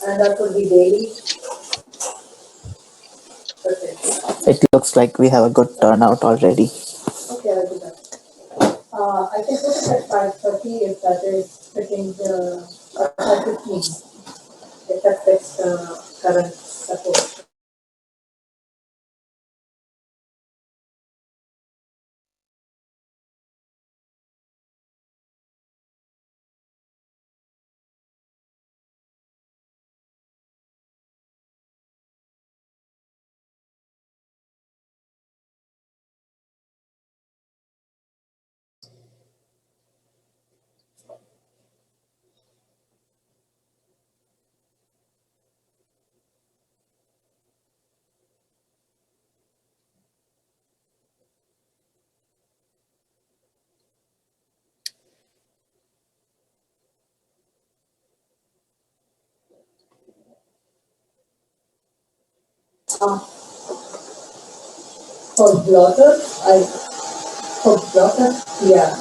and that would be daily. Okay. It looks like we have a good turnout already. Okay, I'll do that. I can put it at 5:30 if that is fitting the, 5:15, if that fits the current support. Uh, for blotter, for blotter, yeah.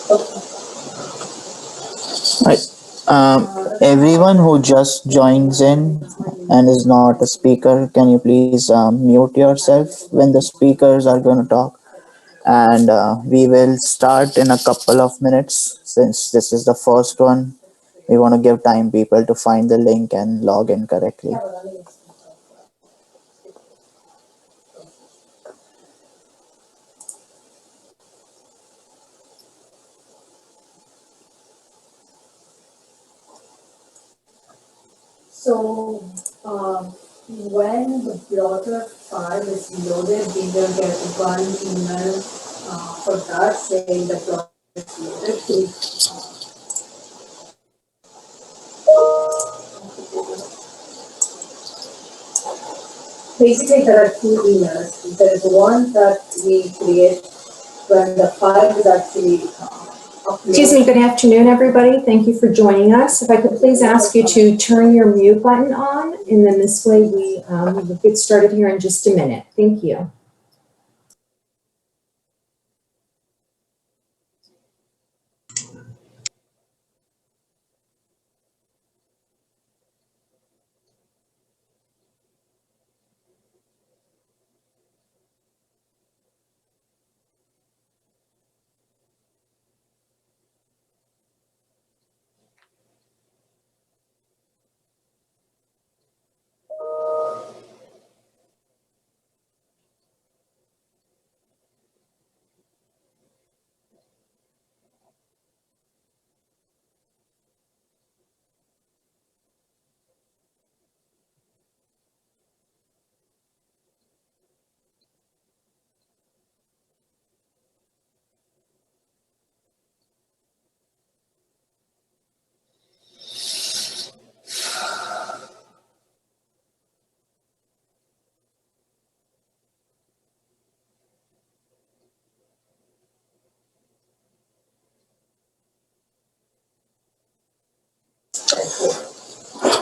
Okay. Right. Everyone who just joins in and is not a speaker, can you please mute yourself when the speakers are going to talk? And we will start in a couple of minutes since this is the first one. We want to give time people to find the link and log in correctly. So, when the blotter file is loaded, we will get one email for that saying the blotter is loaded. Basically, there are two emails. There is one that we create when the file is actually uploaded. Excuse me, good afternoon, everybody. Thank you for joining us. If I could please ask you to turn your mute button on, and then this way we will get started here in just a minute. Thank you.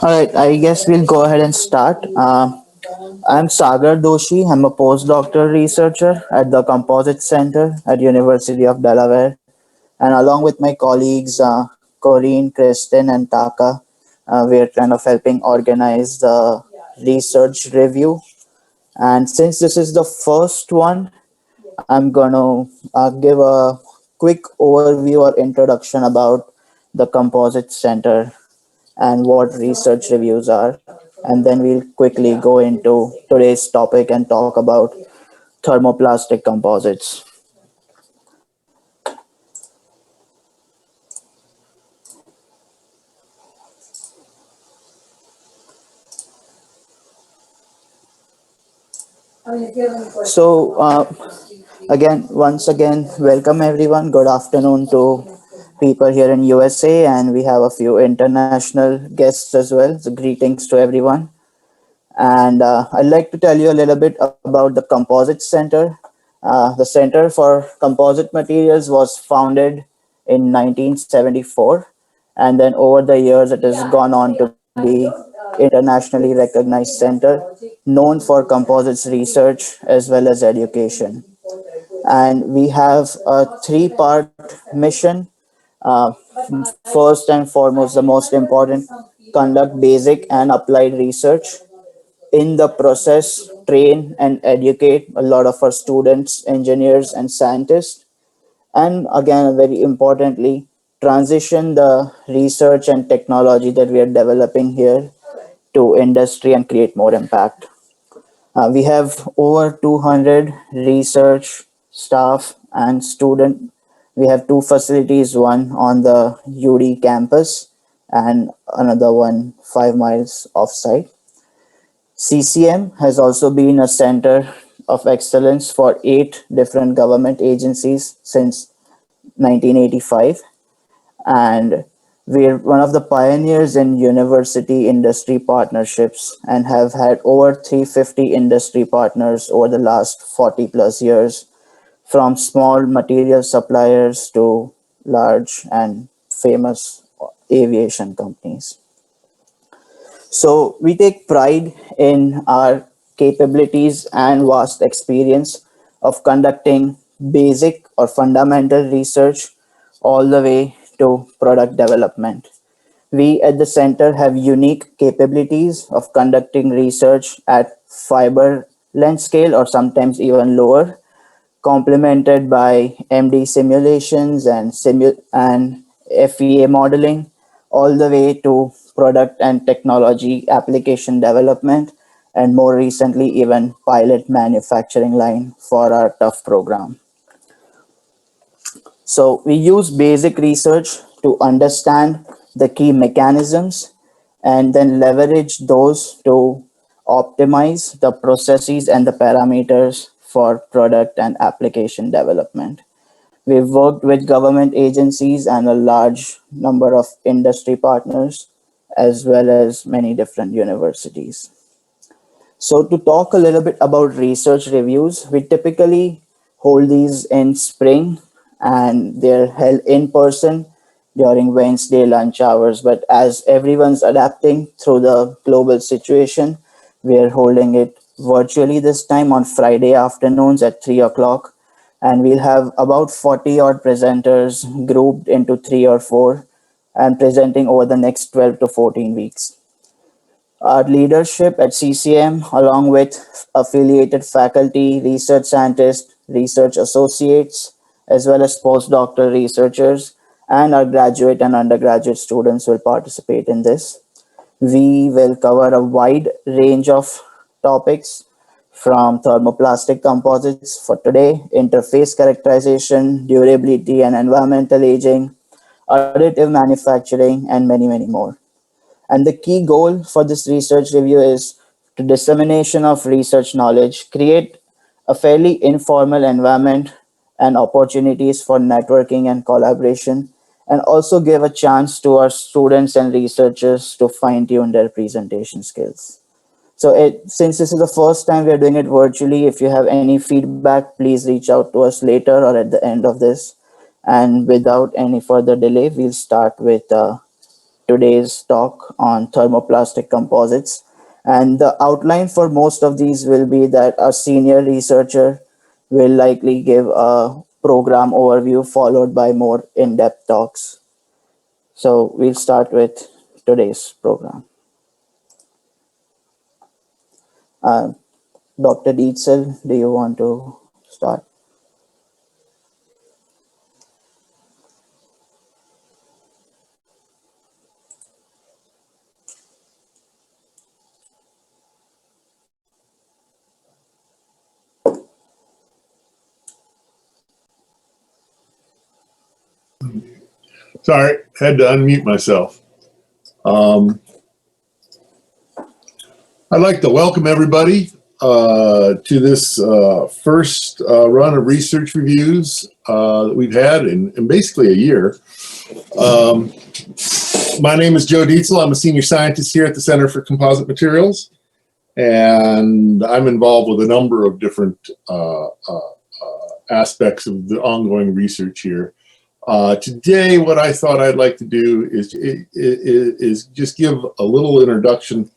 All right, I guess we'll go ahead and start. I'm Sagar Doshi. I'm a postdoctoral researcher at the Composites Center at University of Delaware, and along with my colleagues Corinne, Kristen, and Taka, we're kind of helping organize the research review. And since this is the first one, I'm gonna give a quick overview or introduction about the Composites Center and what research reviews are. And then we'll quickly go into today's topic and talk about thermoplastic composites. So, once again, welcome everyone. Good afternoon to people here in USA, and we have a few international guests as well. So, greetings to everyone. And I'd like to tell you a little bit about the Composites Center. The Center for Composite Materials was founded in 1974, and then over the years it has gone on to be internationally recognized center known for composites research as well as education. And we have a three-part mission. First and foremost, the most important, conduct basic and applied research. In the process, train and educate a lot of our students, engineers, and scientists. And again, very importantly, transition the research and technology that we are developing here to industry and create more impact. We have over 200 research staff and student. We have two facilities, one on the UD campus and another one 5 miles offsite. CCM has also been a center of excellence for 8 different government agencies since 1985. And we're one of the pioneers in university industry partnerships and have had over 350 industry partners over the last 40 plus years, from small material suppliers to large and famous aviation companies. So we take pride in our capabilities and vast experience of conducting basic or fundamental research all the way to product development. We at the center have unique capabilities of conducting research at fiber length scale or sometimes even lower, complemented by MD simulations and FEA modeling, all the way to product and technology application development, and more recently, even pilot manufacturing line for our tough program. So we use basic research to understand the key mechanisms and then leverage those to optimize the processes and the parameters for product and application development. We've worked with government agencies and a large number of industry partners, as well as many different universities. So, to talk a little bit about research reviews, we typically hold these in spring and they're held in person during Wednesday lunch hours. But as everyone's adapting through the global situation, we are holding it virtually this time on Friday afternoons at 3 o'clock. And we'll have about 40 odd presenters grouped into three or four and presenting over the next 12 to 14 weeks. Our leadership at CCM, along with affiliated faculty, research scientists, research associates, as well as postdoctoral researchers, and our graduate and undergraduate students will participate in this. We will cover a wide range of topics from thermoplastic composites for today, interface characterization, durability and environmental aging, additive manufacturing, and many, many more. And the key goal for this research review is to dissemination of research knowledge, create a fairly informal environment and opportunities for networking and collaboration, and also give a chance to our students and researchers to fine tune their presentation skills. So since this is the first time we're doing it virtually, if you have any feedback, please reach out to us later or at the end of this. And without any further delay, we'll start with today's talk on thermoplastic composites. And the outline for most of these will be that our senior researcher will likely give a program overview followed by more in-depth talks. So we'll start with today's program. Uh, Dr. Dietzel, do you want to start? Sorry, had to unmute myself. I'd like to welcome everybody to this first run of research reviews that we've had in basically a year. My name is Joe Dietzel. I'm a senior scientist here at the Center for Composite Materials. and I'm involved with a number of different aspects of the ongoing research here. Today, what I thought I'd like to do is just give a little introduction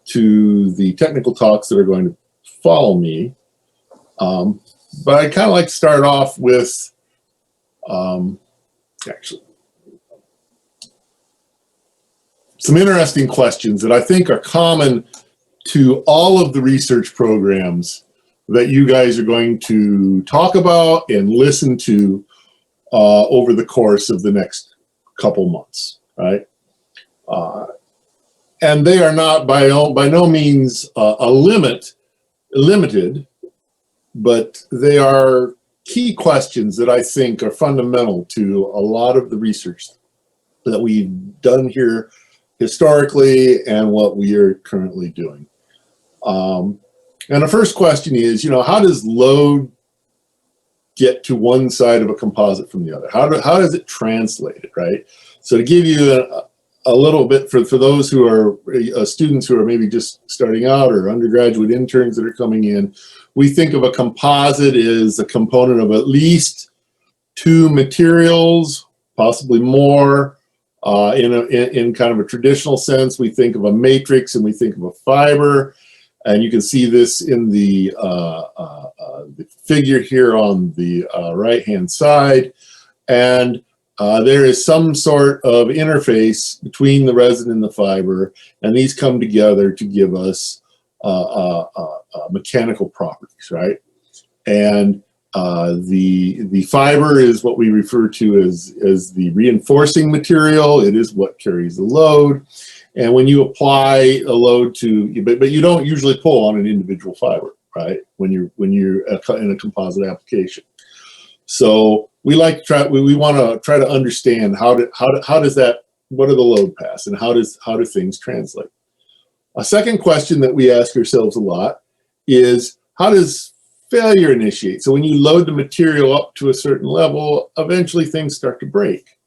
to the technical talks that are going to follow me. But I'd kind of like to start off with, actually, some interesting questions that I think are common to all of the research programs that you guys are going to talk about and listen to over the course of the next couple months, right? And they are not by no means limited, but they are key questions that I think are fundamental to a lot of the research that we've done here historically and what we are currently doing. And the first question is, how does load get to one side of a composite from the other? How does it translate it, right? So to give you a little bit for those who are students who are maybe just starting out or undergraduate interns that are coming in, we think of a composite as a component of at least two materials, possibly more. In kind of a traditional sense, we think of a matrix and we think of a fiber. And you can see this in the figure here on the right-hand side. And there is some sort of interface between the resin and the fiber, and these come together to give us mechanical properties, right? And the fiber is what we refer to as the reinforcing material. It is what carries the load. And when you apply a load but you don't usually pull on an individual fiber, right? When you're in a composite application. So we want to try to understand how does that, what are the load paths and how do things translate? A second question that we ask ourselves a lot is, how does failure initiate? So when you load the material up to a certain level, eventually things start to break,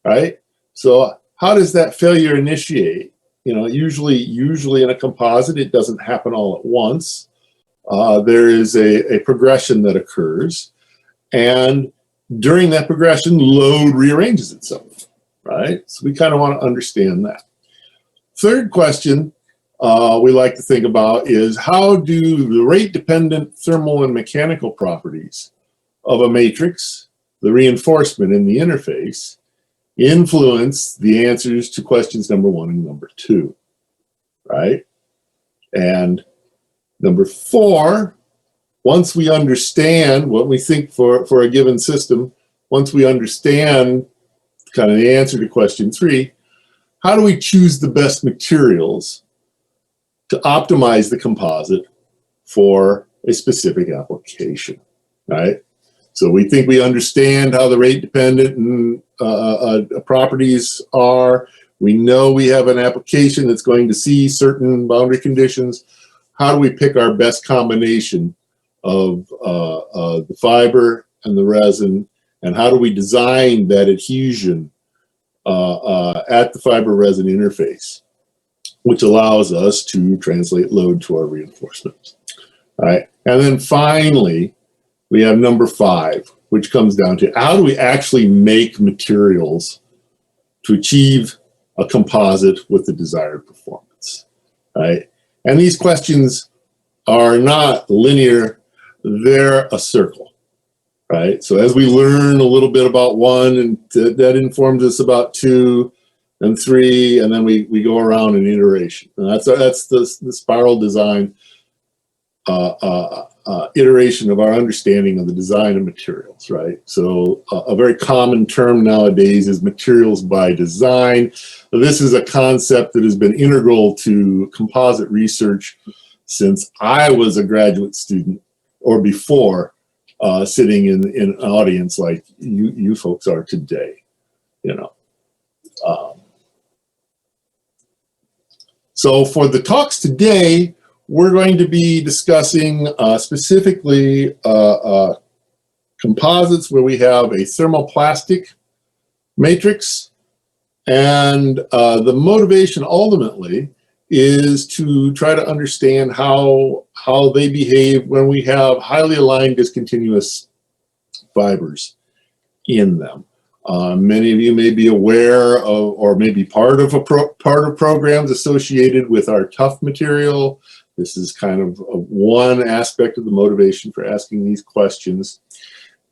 right? So how does that failure initiate? Usually in a composite, it doesn't happen all at once. There is a progression that occurs, and during that progression, load rearranges itself, right? So we kind of want to understand that. Third question we like to think about is, how do the rate-dependent thermal and mechanical properties of a matrix, the reinforcement in the interface, influence the answers to questions number 1 and number 2, right? And number 4, once we understand what we think for a given system, once we understand kind of the answer to question 3, how do we choose the best materials to optimize the composite for a specific application, right? So we think we understand how the rate-dependent properties are. We know we have an application that's going to see certain boundary conditions. How do we pick our best combination of the fiber and the resin, and how do we design that adhesion at the fiber-resin interface, which allows us to translate load to our reinforcement, all right? And then finally, we have number 5, which comes down to, how do we actually make materials to achieve a composite with the desired performance, right? And these questions are not linear, they're a circle, right? So as we learn a little bit about 1, and that informs us about 2 and 3, and then we go around in iteration. And that's the spiral design iteration of our understanding of the design of materials, right? So a very common term nowadays is materials by design. This is a concept that has been integral to composite research since I was a graduate student, or before, sitting in an audience like you folks are today, So for the talks today, we're going to be discussing specifically composites where we have a thermoplastic matrix, and the motivation ultimately is to try to understand how they behave when we have highly aligned discontinuous fibers in them. Many of you may be aware of, or may be part of programs associated with our tough material. This is kind of one aspect of the motivation for asking these questions.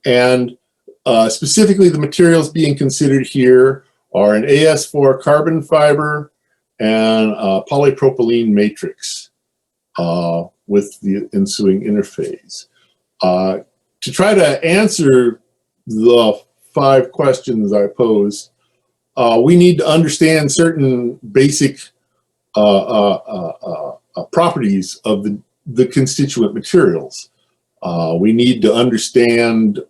And specifically, the materials being considered here are an AS4 carbon fiber and polypropylene matrix with the ensuing interface. To try to answer the 5 questions I posed, we need to understand certain basic properties of the constituent materials. We need to understand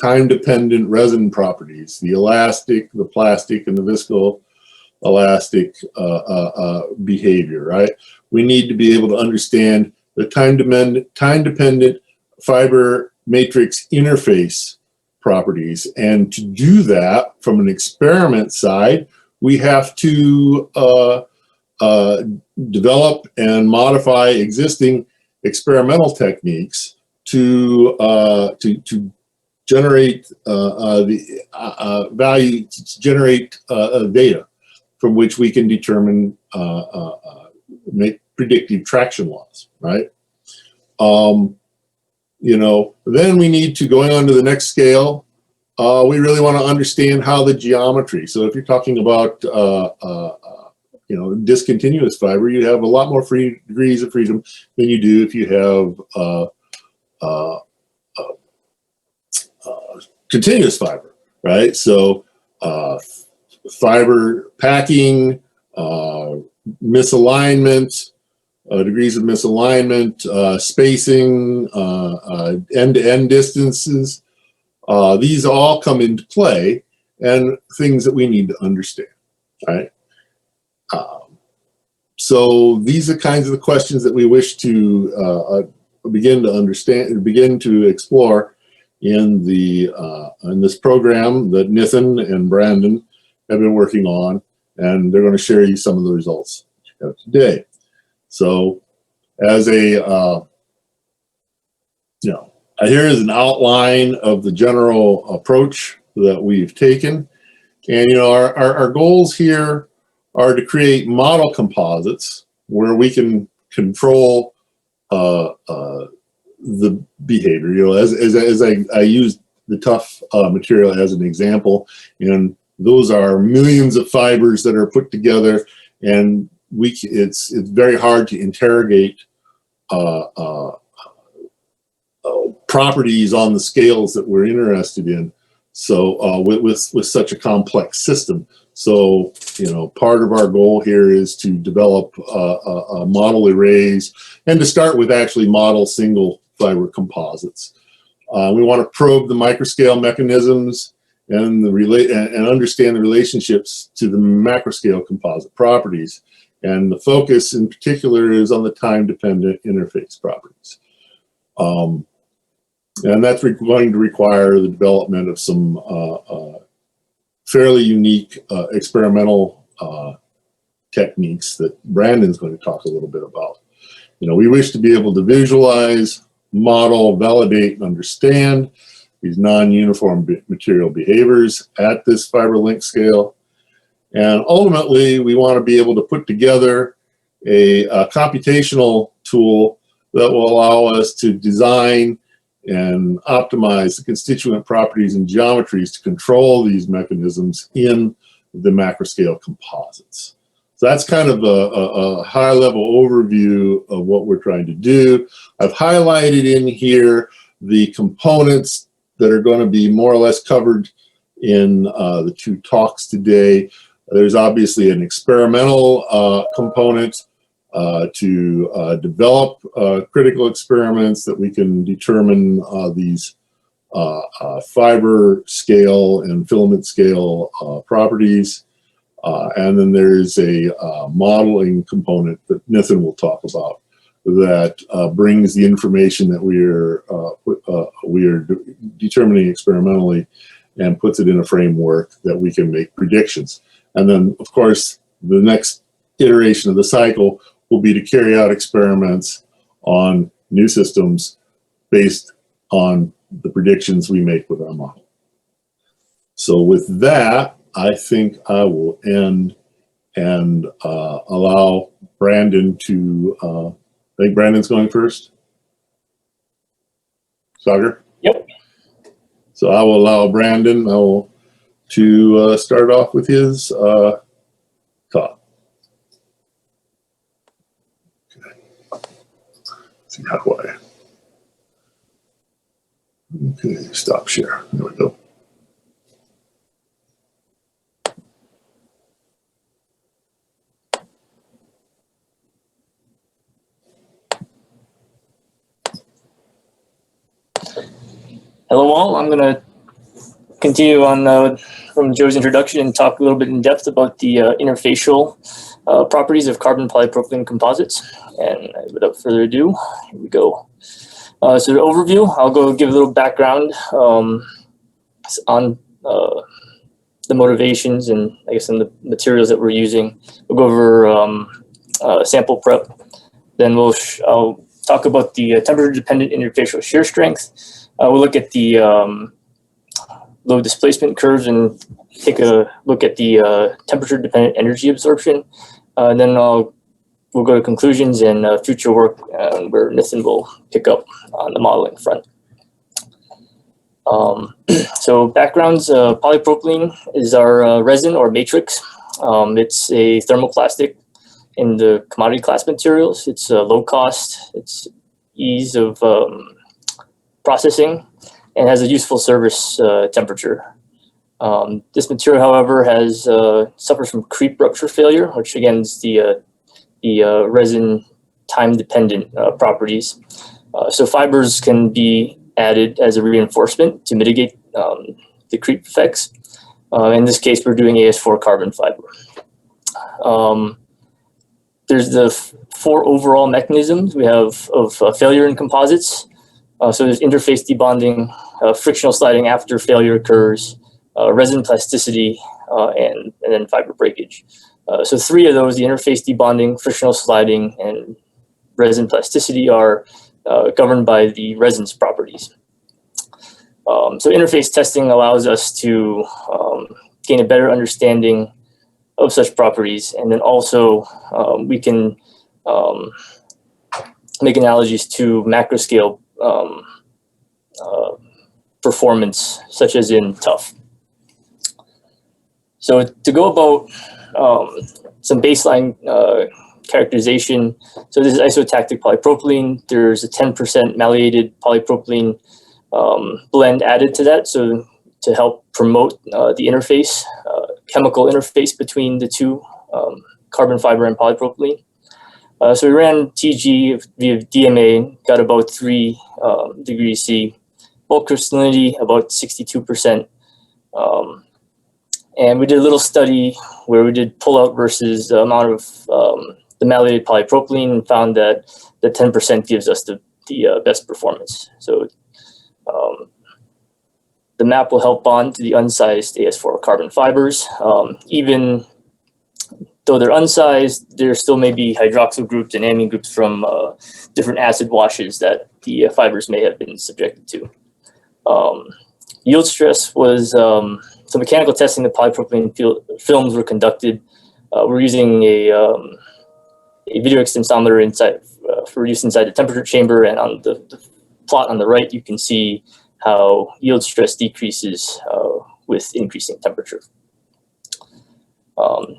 time-dependent resin properties, the elastic, the plastic, and the viscoelastic behavior, right? We need to be able to understand the time-dependent fiber matrix interface properties. And to do that from an experiment side, we have to develop and modify existing experimental techniques to generate the value, to generate data from which we can determine make predictive traction laws, right? You know, then we need to, going on to the next scale, we really want to understand how the geometry. So if you're talking about you know, discontinuous fiber, you have a lot more degrees of freedom than you do if you have continuous fiber, right? So fiber packing, misalignment, degrees of misalignment, spacing, end-to-end distances, these all come into play and things that we need to understand, right? So these are kinds of the questions that we wish to begin to understand, begin to explore in this program that Nathan and Brandon have been working on, and they're going to share you some of the results today. So, as a you know, here is an outline of the general approach that we've taken, and you know, our goals here are to create model composites where we can control the behavior. You know, as I used the tough material as an example, and those are millions of fibers that are put together, and it's very hard to interrogate properties on the scales that we're interested in. So with such a complex system. So, you know, part of our goal here is to develop model arrays and to start with actually model single fiber composites. We want to probe the microscale mechanisms and and understand the relationships to the macroscale composite properties. And the focus in particular is on the time-dependent interface properties. And that's going to require the development of some fairly unique experimental techniques that Brandon's going to talk a little bit about. You know, we wish to be able to visualize, model, validate, and understand these non-uniform material behaviors at this fiber length scale. And ultimately, we want to be able to put together a computational tool that will allow us to design and optimize the constituent properties and geometries to control these mechanisms in the macroscale composites. So that's kind of a high-level overview of what we're trying to do. I've highlighted in here the components that are going to be more or less covered in the 2 talks today. There's obviously an experimental component to develop critical experiments that we can determine these fiber scale and filament scale properties. And then there's a modeling component that Nathan will talk about that brings the information that we are determining experimentally and puts it in a framework that we can make predictions. And then, of course, the next iteration of the cycle will be to carry out experiments on new systems based on the predictions we make with our model. So with that, I think I will end and allow Brandon to, I think Brandon's going first. Sagar? Yep. So I will allow Brandon to start off with his talk. Okay. See how do I? Okay, stop share. There we go. Hello all, I'm going to continue on from Joe's introduction and talk a little bit in depth about the interfacial properties of carbon polypropylene composites. And without further ado, here we go. So the overview, I'll go give a little background on the motivations and I guess some of the materials that we're using. We'll go over sample prep. Then I'll talk about the temperature-dependent interfacial shear strength. We'll look at the load displacement curves and take a look at the temperature-dependent energy absorption. And then we'll go to conclusions and future work where Nathan will pick up on the modeling front. So backgrounds, polypropylene is our resin or matrix. It's a thermoplastic in the commodity class materials. It's low cost, it's ease of processing, and has a useful service temperature. This material, however, suffers from creep rupture failure, which again is the resin time-dependent properties. So fibers can be added as a reinforcement to mitigate the creep effects. In this case, we're doing AS4 carbon fiber. There's the 4 overall mechanisms we have of failure in composites. So there's interface debonding, frictional sliding after failure occurs, resin plasticity, and then fiber breakage. So 3 of those, the interface debonding, frictional sliding, and resin plasticity, are governed by the resin's properties. So interface testing allows us to gain a better understanding of such properties, and then also we can make analogies to macro scale performance, such as in tough. So to go about some baseline characterization, so this is isotactic polypropylene. There's a 10% malleated polypropylene blend added to that, so to help promote the interface, chemical interface between the two, carbon fiber and polypropylene. So we ran TG via DMA, got about 3 degrees C, bulk crystallinity about 62%. And we did a little study where we did pull-out versus the amount of the malleated polypropylene, and found that the 10% gives us the best performance. So the map will help bond to the unsized AS4 carbon fibers. Even though they're unsized, there still may be hydroxyl groups and amine groups from different acid washes that the fibers may have been subjected to. Yield stress was, so mechanical testing of polypropylene films were conducted. We're using a video extensometer inside for use inside the temperature chamber, and on the plot on the right, you can see how yield stress decreases with increasing temperature.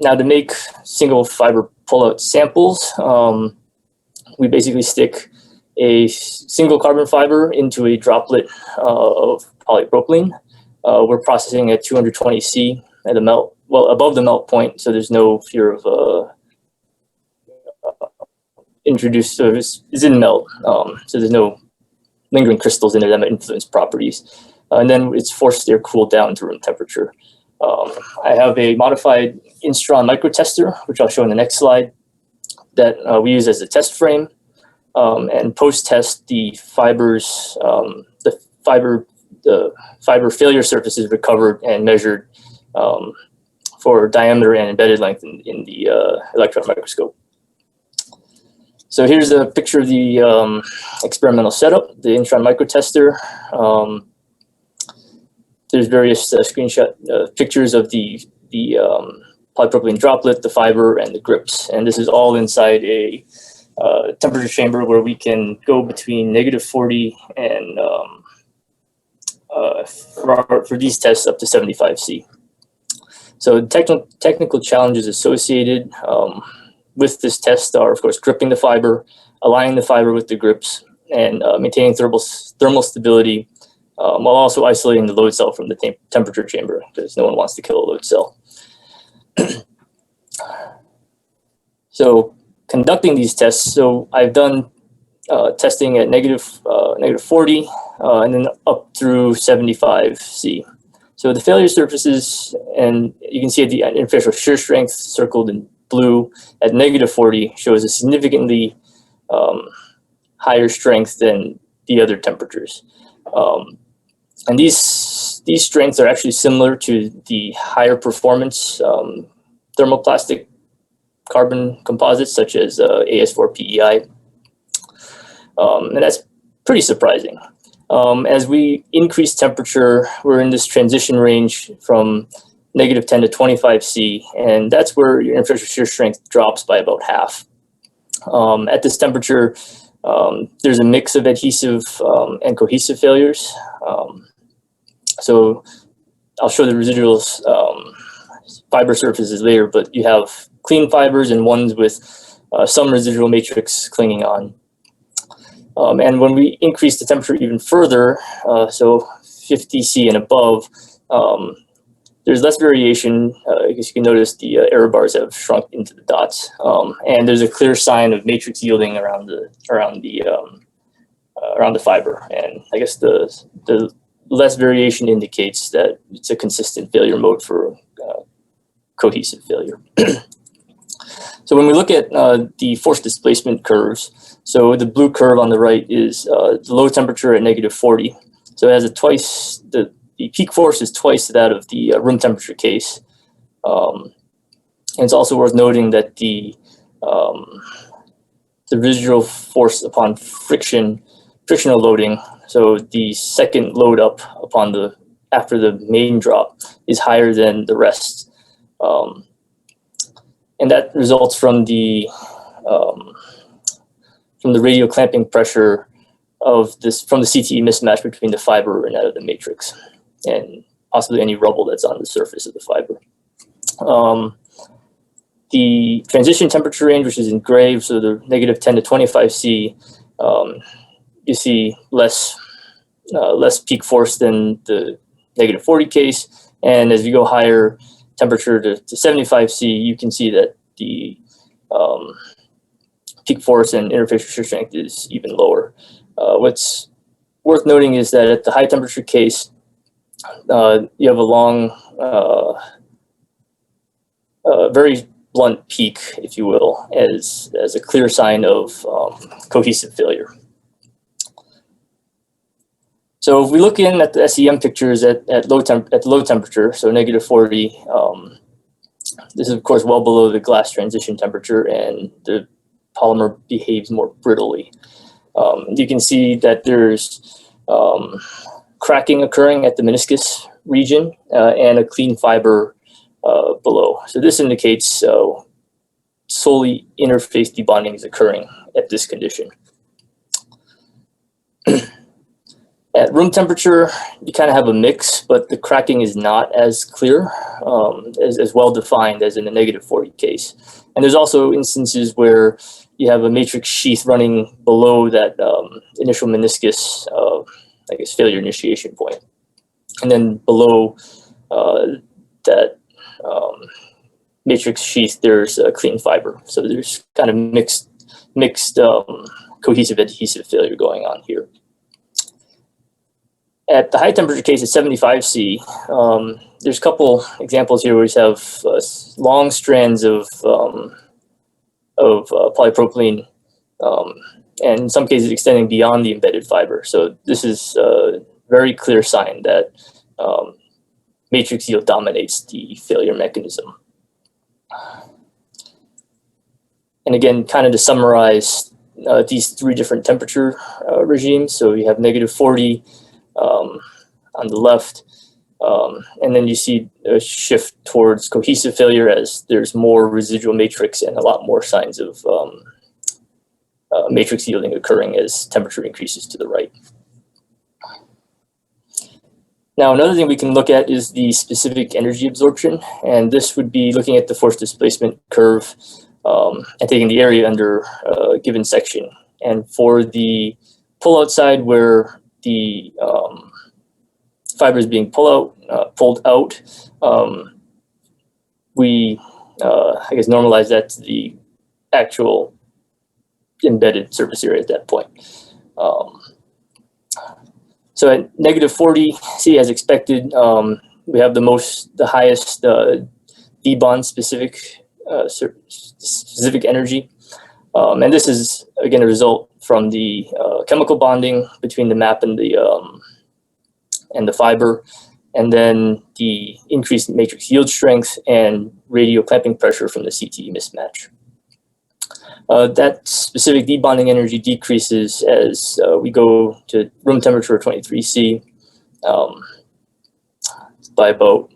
Now, to make single fiber pull-out samples, we basically stick a single carbon fiber into a droplet of polypropylene. We're processing at 220 C at the melt, well, above the melt point, so there's no fear of introduced, so it's in melt, so there's no lingering crystals in there that might influence properties. And then it's forced air cooled down to room temperature. I have a modified Instron microtester, which I'll show in the next slide, that we use as a test frame. And post-test, the fibers, the fiber failure surfaces recovered and measured for diameter and embedded length in the electron microscope. So here's a picture of the experimental setup, the Intron microtester. There's various screenshot pictures of the polypropylene droplet, the fiber, and the grips. And this is all inside a temperature chamber where we can go between -40 and for these tests up to 75 C. So technical challenges associated with this test are, of course, gripping the fiber, aligning the fiber with the grips, and maintaining thermal stability, while also isolating the load cell from the temperature chamber, because no one wants to kill a load cell. So conducting these tests, so I've done testing at -40 and then up through 75 C. So the failure surfaces, and you can see at the interfacial shear strength circled in blue at -40 shows a significantly higher strength than the other temperatures. And these strengths are actually similar to the higher performance thermoplastic carbon composites such as AS4PEI. And that's pretty surprising. As we increase temperature, we're in this transition range from -10 to 25 C, and that's where your interfacial shear strength drops by about half. At this temperature, there's a mix of adhesive and cohesive failures. So I'll show the residual fiber surfaces later, but you have clean fibers and ones with some residual matrix clinging on. And when we increase the temperature even further, so 50 C and above, there's less variation. I guess you can notice the error bars have shrunk into the dots, and there's a clear sign of matrix yielding around the fiber. And I guess the less variation indicates that it's a consistent failure mode for cohesive failure. So when we look at the force displacement curves, so the blue curve on the right is the low temperature at -40. So it has the peak force is twice that of the room temperature case. And it's also worth noting that the residual force upon frictional loading, so the second load up after the main drop, is higher than the rest. And that results from the radial clamping pressure from the CTE mismatch between the fiber and that of the matrix, and possibly any rubble that's on the surface of the fiber. The transition temperature range, which is in gray, so the -10 to 25 C, you see less peak force than the -40 case, and as you go higher temperature to 75 C, you can see that the peak force and interfacial shear strength is even lower. What's worth noting is that at the high temperature case, you have a long, very blunt peak, if you will, as a clear sign of cohesive failure. So if we look in at the SEM pictures at low temperature, so -40, this is of course well below the glass transition temperature, and the polymer behaves more brittly. You can see that there's cracking occurring at the meniscus region and a clean fiber below. So this indicates solely interface debonding is occurring at this condition. At room temperature, you kind of have a mix, but the cracking is not as clear, as well defined as in the -40 case. And there's also instances where you have a matrix sheath running below that initial meniscus, I guess, failure initiation point. And then below that matrix sheath, there's a clean fiber. So there's kind of mixed cohesive adhesive failure going on here. At the high temperature case at 75 C, there's a couple examples here where we have long strands of polypropylene, and in some cases extending beyond the embedded fiber. So this is a very clear sign that matrix yield dominates the failure mechanism. And again, kind of to summarize these three different temperature regimes. So you have -40 on the left, and then you see a shift towards cohesive failure as there's more residual matrix and a lot more signs of matrix yielding occurring as temperature increases to the right. Now, another thing we can look at is the specific energy absorption, and this would be looking at the force displacement curve and taking the area under a given section. And for the pull-out side, where the fiber is being pulled out, we I guess normalize that to the actual embedded surface area at that point. So at -40 C, as expected, we have the highest D-bond specific energy, and this is again a result from the chemical bonding between the map and the fiber, and then the increased matrix yield strength and radial clamping pressure from the CTE mismatch. That specific debonding energy decreases as we go to room temperature of 23 C by about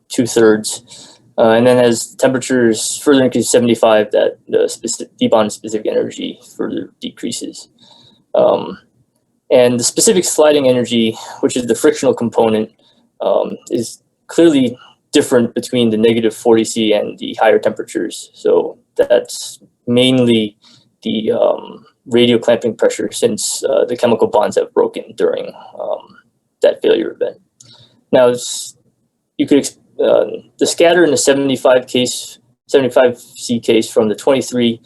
2/3. And then as temperatures further increase 75, that the debond specific energy further decreases. And the specific sliding energy, which is the frictional component, is clearly different between the -40 C and the higher temperatures. So that's mainly the radial clamping pressure, since the chemical bonds have broken during that failure event. Now, you could the scatter in the 75 C case from the 23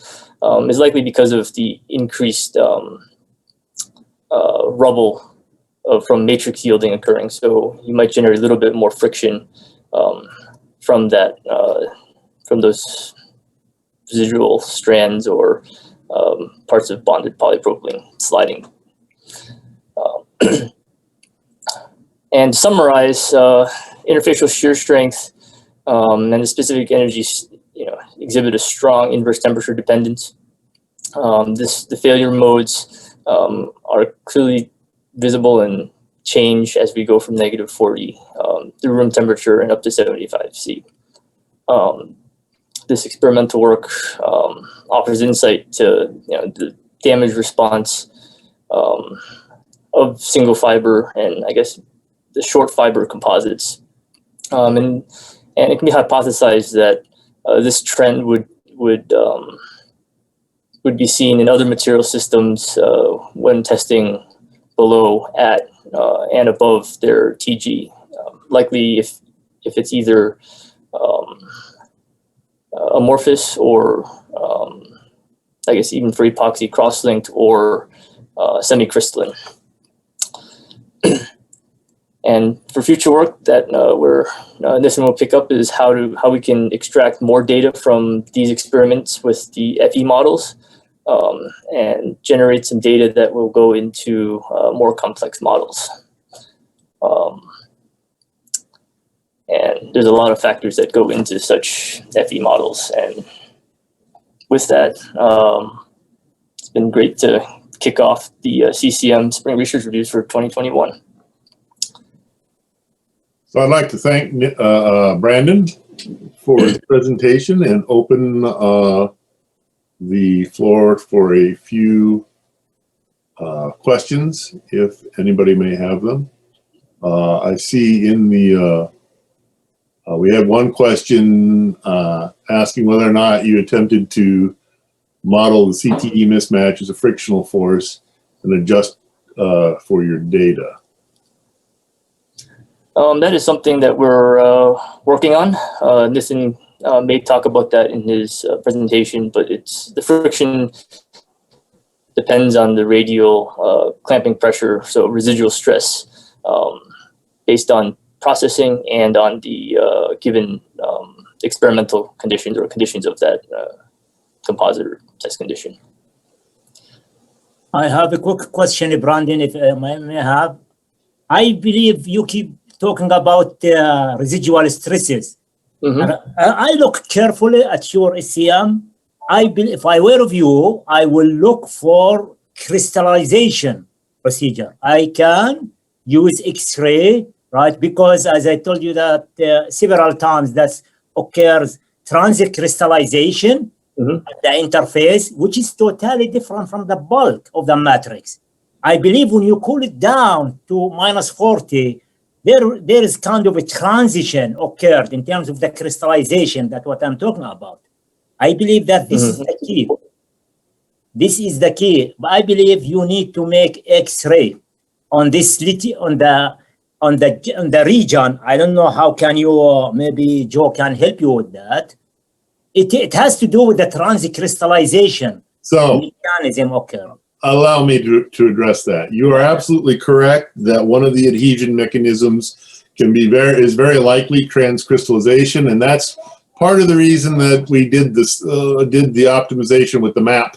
is likely because of the increased rubble from matrix yielding occurring. So you might generate a little bit more friction from that, from those residual strands or parts of bonded polypropylene sliding. And to summarize, interfacial shear strength and the specific energies, exhibit a strong inverse temperature dependence. The failure modes are clearly visible and change as we go from -40 through room temperature and up to 75 C. This experimental work offers insight to the damage response of single fiber and I guess the short fiber composites, and it can be hypothesized that this trend would be seen in other material systems when testing below, at, and above their TG. Likely, if it's either amorphous or I guess even for epoxy cross-linked or semi-crystalline. And for future work that this one will pick up is how we can extract more data from these experiments with the FE models and generate some data that will go into more complex models. And there's a lot of factors that go into such FE models. And with that, it's been great to kick off the CCM Spring Research Reviews for 2021. So I'd like to thank Brandon for his presentation and open the floor for a few questions, if anybody may have them. I see in the, we have one question asking whether or not you attempted to model the CTE mismatch as a frictional force and adjust for your data. That is something that we're working on. Nissen may talk about that in his presentation, but the friction depends on the radial clamping pressure, so residual stress based on processing and on the given experimental conditions or conditions of that composite or test condition. I have a quick question, Brandon, if I may have. I believe you keep talking about residual stresses. Mhm. And I look carefully at your SCM. If I were of you, I will look for crystallization procedure. I can use X-ray, right? Because as I told you that several times, that occurs transit crystallization Mhm. at the interface, which is totally different from the bulk of the matrix. I believe when you cool it down to minus 40, there is kind of a transition occurred in terms of the crystallization. That's what I'm talking about. I believe that this is the key. This is the key. But I believe you need to make X-ray on this on the region. I don't know how can you maybe Joe can help you with that. It has to do with the transit crystallization So mechanism occur. allow me to address that. You are absolutely correct that one of the adhesion mechanisms is very likely transcrystallization, and that's part of the reason that we did the optimization with the map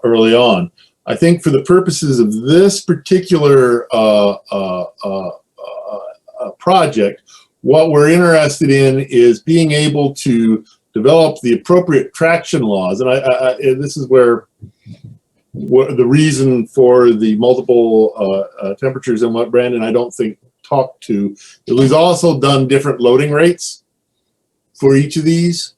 early on. I think for the purposes of this particular project, what we're interested in is being able to develop the appropriate traction laws, and this is where the reason for the multiple temperatures and what Brandon I don't think talked to. We've also done different loading rates for each of these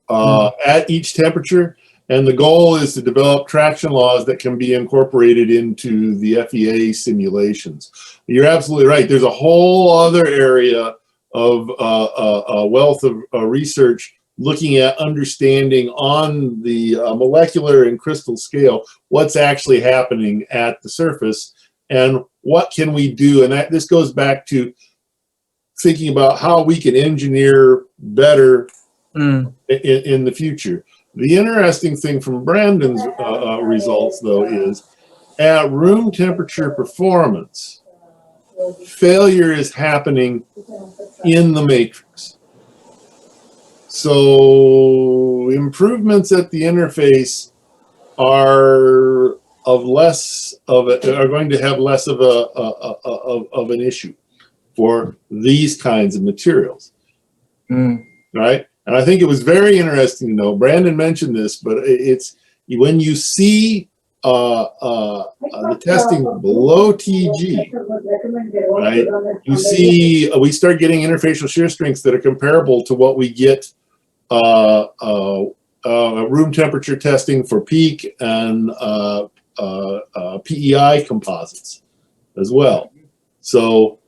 at each temperature, and the goal is to develop traction laws that can be incorporated into the FEA simulations. You're absolutely right. There's a whole other area of a wealth of research looking at understanding on the molecular and crystal scale what's actually happening at the surface and what can we do. And this goes back to thinking about how we can engineer better in the future. The interesting thing from Brandon's results, though, is at room temperature performance, failure is happening in the matrix. So improvements at the interface are going to have less of an issue for these kinds of materials, right? And I think it was very interesting to know. Brandon mentioned this, but it's when you see the testing below TG, right? You see, we start getting interfacial shear strengths that are comparable to what we get room temperature testing for peak and PEI composites as well. So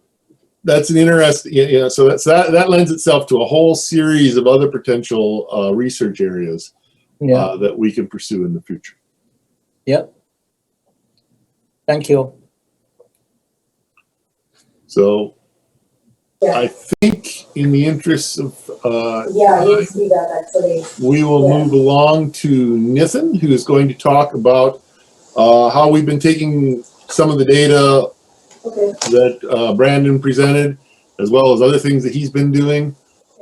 that's an interesting, so that lends itself to a whole series of other potential research areas that we can pursue in the future. Yep. Thank you. So I think in the interest of we will move along to Nithin, who is going to talk about how we've been taking some of the data that Brandon presented, as well as other things that he's been doing,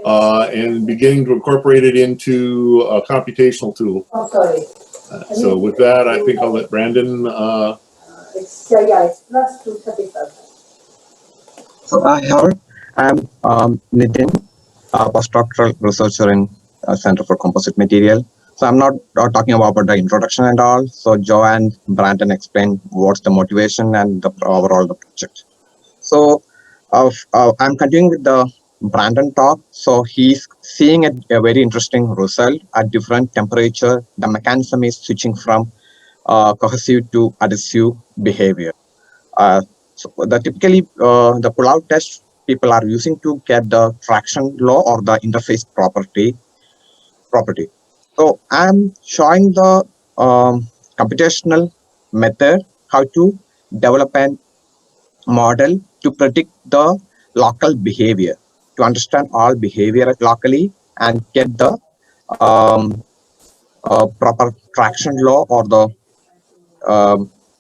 and beginning to incorporate it into a computational tool. So with that, I think I'll let Brandon. It's plus 235. So I'm Nitin, a postdoctoral researcher in Center for Composite Material. So I'm not talking about the introduction and all. So Joe and Brandon explained what's the motivation and the overall the project. So I'm continuing with the Brandon talk. So he's seeing a very interesting result at different temperature. The mechanism is switching from cohesive to adhesive behavior. So typically the pull-out test people are using to get the traction law or the interface property. So I'm showing the computational method how to develop a model to predict the local behavior, to understand all behavior locally and get the proper traction law or the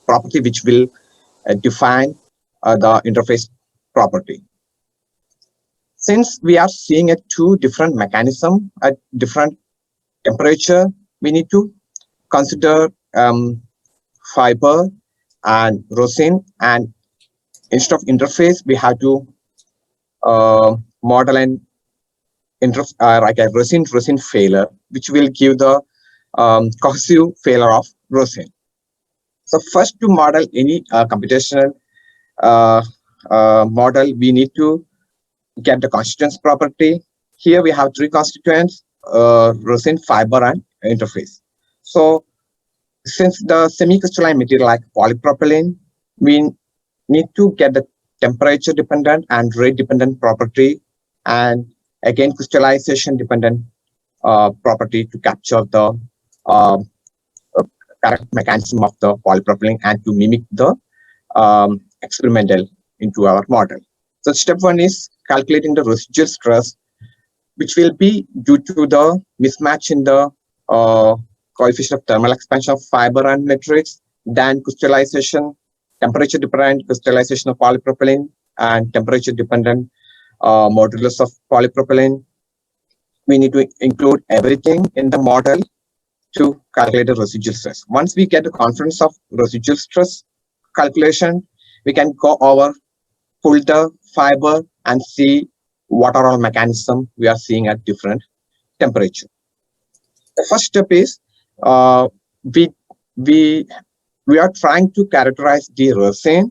property which will define the interface property. Since we are seeing two different mechanisms at different temperature, we need to consider fiber and rosin and instead of interface, we have to model an like a resin failure, which will give the cohesive failure of resin. So first, to model any computational model, we need to get the constituents property. Here we have three constituents: resin, fiber, and interface. So since the semi-crystalline material like polypropylene, we need to get the temperature dependent and rate dependent property, and again crystallization dependent property to capture the correct mechanism of the polypropylene and to mimic the experimental into our model. So step one is calculating the residual stress, which will be due to the mismatch in the coefficient of thermal expansion of fiber and matrix, then crystallization, temperature dependent crystallization of polypropylene, and temperature dependent modulus of polypropylene. We need to include everything in the model to calculate the residual stress. Once we get the confidence of residual stress calculation, we can go over, pull the fiber and see what are all mechanisms we are seeing at different temperature. The first step is we are trying to characterize the resin,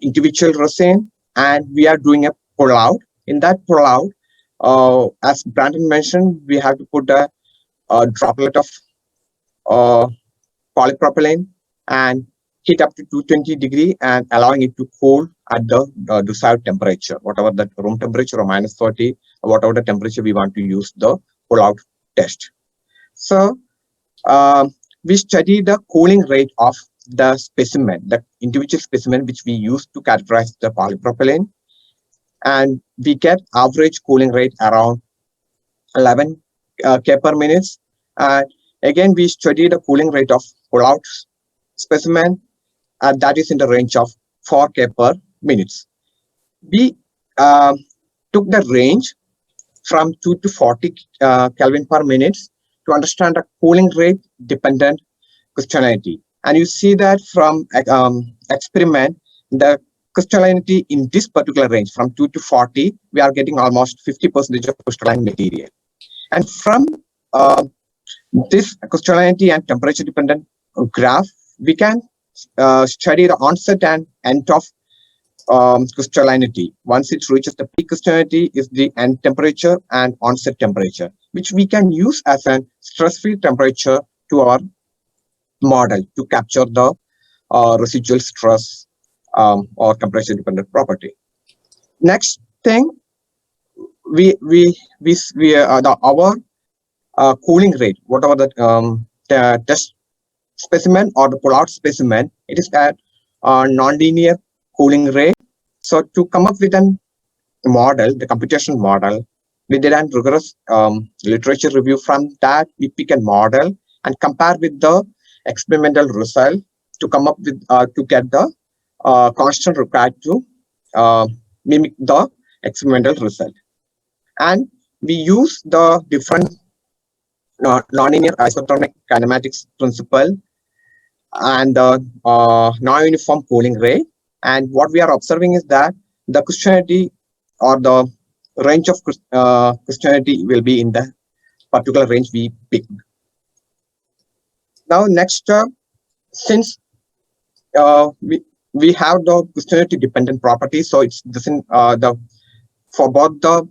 individual resin, and we are doing a pull out. In that pull out, as Brandon mentioned, we have to put a droplet of polypropylene and heat up to 220 degrees and allowing it to cool at the desired temperature, whatever the room temperature or minus 40, or whatever the temperature we want to use the pull out test. So we study the cooling rate of the specimen, the individual specimen which we use to characterize the polypropylene, and we get average cooling rate around 11 K per minute. And again, we study the cooling rate of pull out specimen, and that is in the range of 4 K per minute. We took the range from 2 to 40 Kelvin per minute to understand the cooling rate dependent crystallinity. And you see that from experiment, the crystallinity in this particular range from 2 to 40, we are getting almost 50% of crystalline material. And from this crystallinity and temperature dependent graph, we can study the onset and end of crystallinity. Once it reaches the peak crystallinity is the end temperature and onset temperature, which we can use as a stress-free temperature to our model to capture the residual stress or temperature dependent property. Next thing, our cooling rate, whatever the test specimen or the pull-out specimen, it is at non-linear cooling rate. So to come up with a model, the computation model, we did a rigorous literature review. From that, we pick a model and compare with the experimental result to come up with to get the constant required to mimic the experimental result. And we use the different nonlinear isothermic kinematics principle and the non-uniform cooling rate. And what we are observing is that the crystallinity or the range of crystallinity will be in the particular range we picked. Now, next, since we have the crystallinity dependent properties, so it's for both the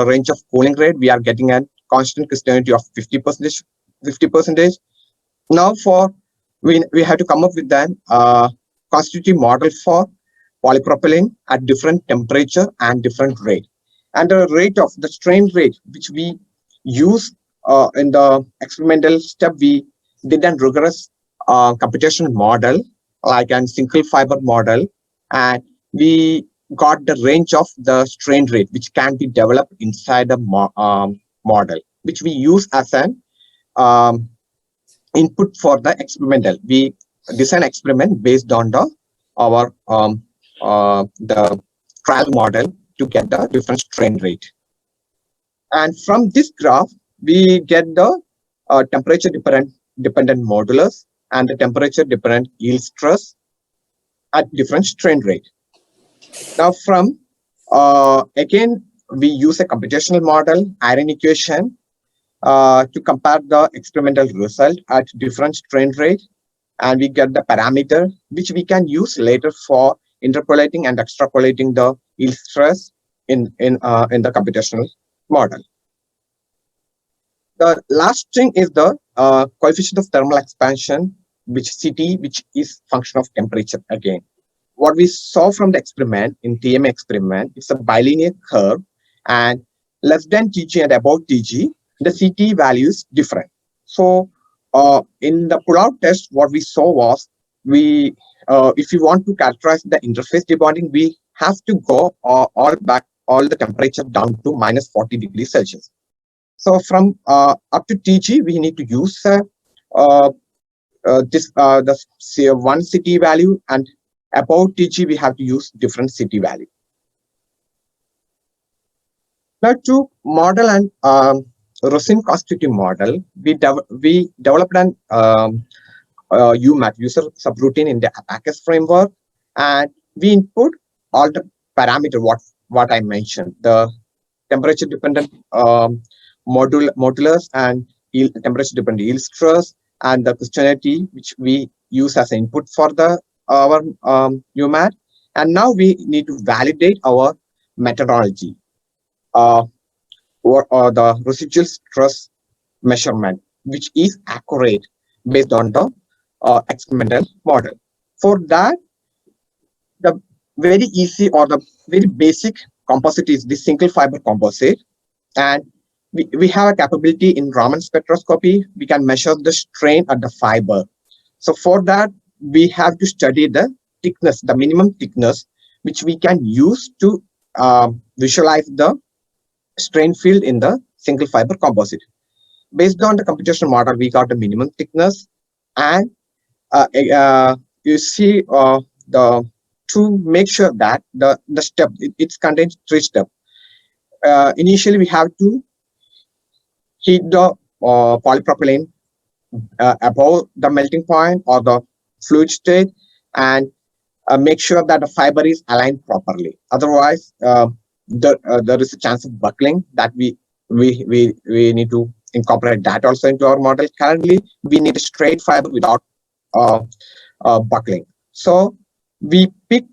range of cooling rate, we are getting a constant crystallinity of 50%. Now, we have to come up with an constitutive model for polypropylene at different temperature and different rate. And the rate of the strain rate, which we use in the experimental step, we did a rigorous computation model, like a single fiber model, and we got the range of the strain rate, which can be developed inside the model, which we use as an input for the experimental. We design experiment based on the trial model to get the different strain rate. And from this graph, we get the temperature dependent modulus and the temperature dependent yield stress. at different strain rate. Now from again, we use a computational model, iron equation, to compare the experimental result at different strain rate, and we get the parameter which we can use later for interpolating and extrapolating the yield stress in the computational model. The last thing is the coefficient of thermal expansion, which CT, which is function of temperature again. What we saw from the experiment in TMA experiment, it's a bilinear curve, and less than TG and above TG, the CT value is different. So in the pull-out test, what we saw was if you want to characterize the interface debonding, we have to go all the temperature down to minus 40 degrees Celsius. So from up to TG, we need to use the one CT value, and above TG, we have to use different CT value. Now to model and resin constitutive model, we developed an UMAT, user subroutine, in the Abacus framework, and we input all the parameter what I mentioned, the temperature dependent modulus and temperature dependent yield stress, and the cristalinity, which we use as input for our UMAT. And now we need to validate our methodology or the residual stress measurement, which is accurate based on the experimental model. For that, the very easy or the very basic composite is the single fiber composite, and we have a capability in Raman spectroscopy. We can measure the strain at the fiber. So for that, we have to study the thickness, the minimum thickness, which we can use to visualize the strain field in the single fiber composite. Based on the computational model, we got the minimum thickness, and you see to make sure that the step, it contains 3 steps. Initially, we have to heat the polypropylene above the melting point or the fluid state, and make sure that the fiber is aligned properly. Otherwise, there is a chance of buckling that we need to incorporate that also into our model. Currently, we need a straight fiber without buckling. So we pick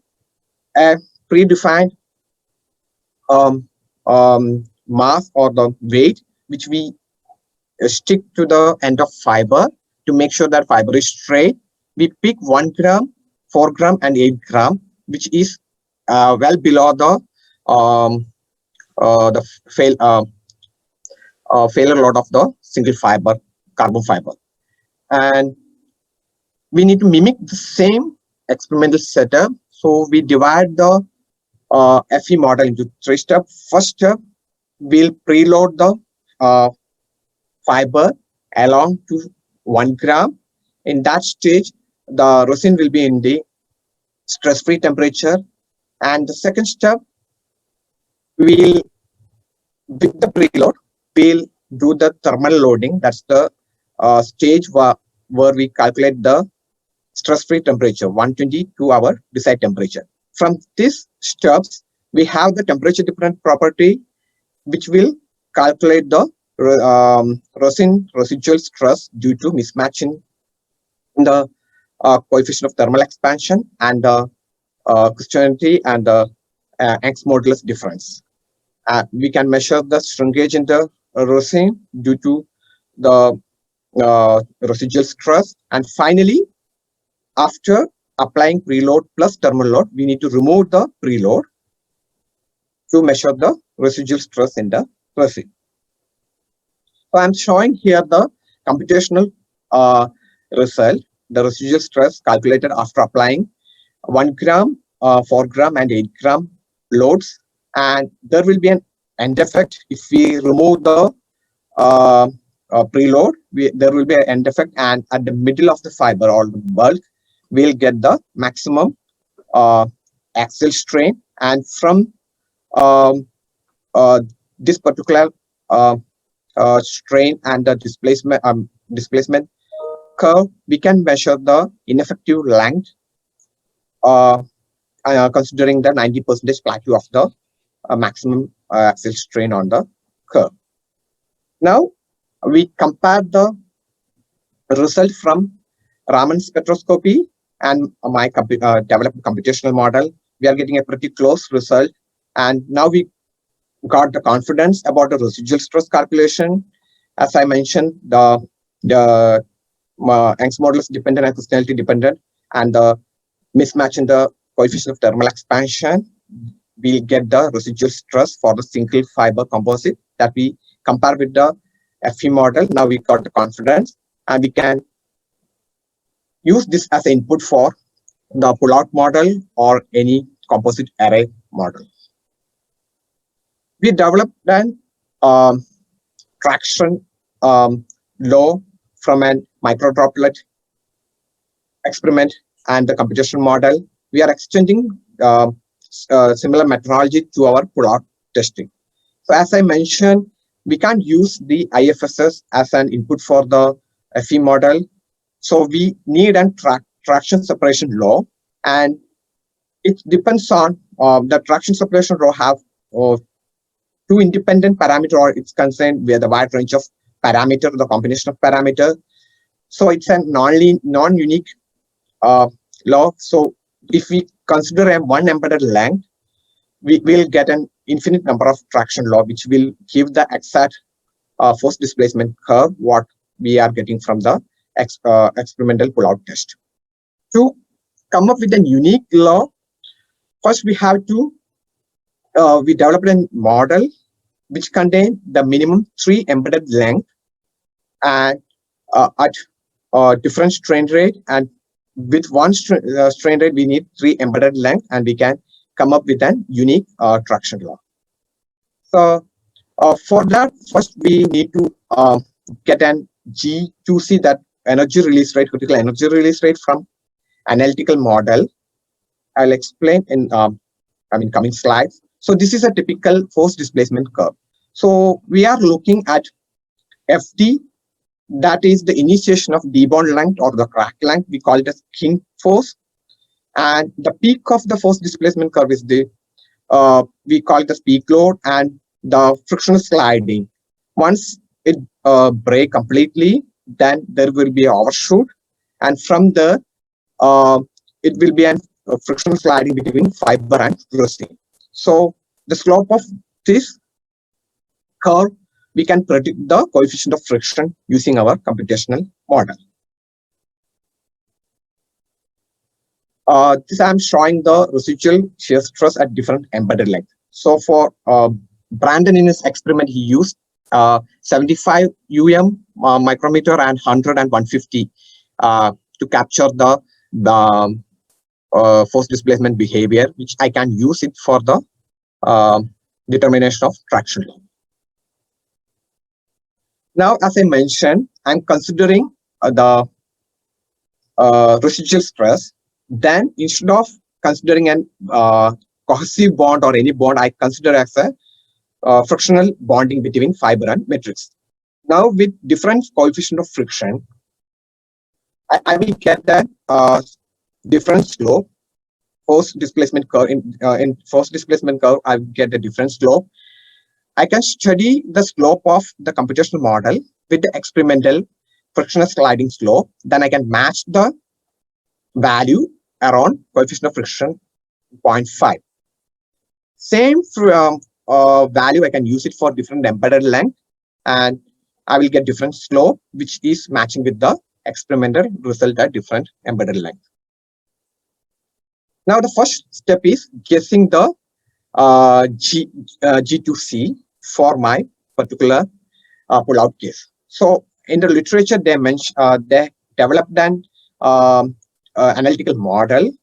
a predefined mass or the weight, which we stick to the end of fiber to make sure that fiber is straight. We pick 1 gram, 4 gram, and 8 gram, which is well below the failure load of the single fiber carbon fiber. And we need to mimic the same experimental setup. So we divide the FE model into 3 steps. First step, we'll preload the fiber along to 1 gram. In that stage, the resin will be in the stress-free temperature. And the second step, with the preload, we'll do the thermal loading. That's the stage where we calculate the stress-free temperature, 120 to our desired temperature. From these steps, we have the temperature dependent property, which will calculate the resin residual stress due to mismatch in the coefficient of thermal expansion and the cristalinity and the Young's modulus difference. We can measure the shrinkage in the resin due to the residual stress. And finally, after applying preload plus thermal load, we need to remove the preload to measure the residual stress in the resin. So I'm showing here the computational result, the residual stress calculated after applying 1 gram, 4 gram, and 8 gram loads. And there will be an end effect if we remove the preload. There will be an end effect, and at the middle of the fiber or the bulk, we'll get the maximum axial strain. And from this particular strain and the displacement curve, we can measure the ineffective length considering the 90% plateau of the maximum axial strain on the curve. Now we compare the result from Raman spectroscopy and my developed computational model. We are getting a pretty close result, and now we got the confidence about the residual stress calculation. As I mentioned, the Young's modulus dependent and externality dependent, and the mismatch in the coefficient of thermal expansion, we'll get the residual stress for the single fiber composite that we compare with the FE model. Now we got the confidence, and we can use this as an input for the pull-out model or any composite array model. We developed an traction law from a microdroplet experiment and the computational model. We are extending similar methodology to our pull-out testing. So as I mentioned, we can't use the IFSS as an input for the FE model. So we need a traction separation law, and it depends on the traction separation law have two independent parameter, or it's concerned with a wide range of parameter, the combination of parameter. So it's a non-unique law. So if we consider a one embedded length, we will get an infinite number of traction law, which will give the exact force displacement curve what we are getting from the experimental pull-out test. To come up with a unique law, first we have to we developed a model which contain the minimum 3 embedded length and at different strain rate, and with one strain rate we need 3 embedded length, and we can come up with an unique traction law. So for that, first we need to get an G2C, that energy release rate, critical energy release rate, from analytical model. I'll explain in coming slides. So this is a typical force displacement curve. So we are looking at FD, that is the initiation of debond length or the crack length. We call it as king force. And the peak of the force displacement curve is the, we call it as peak load, and the frictional sliding. Once it break completely, then there will be an overshoot, and from there it will be a frictional sliding between fiber and resin. So the slope of this curve, we can predict the coefficient of friction using our computational model. This I'm showing the residual shear stress at different embedded length. So for Brandon, in his experiment, he used 75 micrometer and 100 and 150 to capture the force displacement behavior, which I can use it for the determination of traction law. Now, as I mentioned, I'm considering the residual stress. Then instead of considering an cohesive bond or any bond, I consider as a frictional bonding between fiber and matrix. Now with different coefficient of friction, I will get that different slope. Force displacement curve in force displacement curve, I get a different slope. I can study the slope of the computational model with the experimental frictional sliding slope. Then I can match the value around coefficient of friction 0.5. Same value, I can use it for different embedded length, and I will get different slope, which is matching with the experimental result at different embedded length. Now the first step is guessing the G2C for my particular pull-out case. So in the literature, they mentioned they developed an analytical model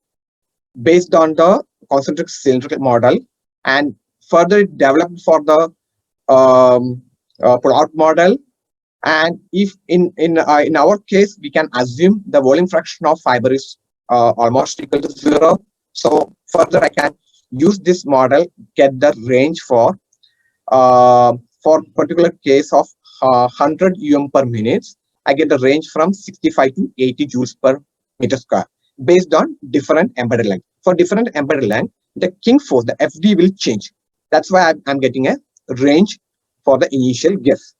based on the concentric cylindrical model, and further developed for the pull-out model. And if in our case, we can assume the volume fraction of fiber is almost equal to 0. So further, I can use this model, get the range for particular case of 100 per minute. I get the range from 65 to 80 joules per meter square. based on different embedded length. For different embedded length, the king force, the FD will change. That's why I'm getting a range for the initial guess.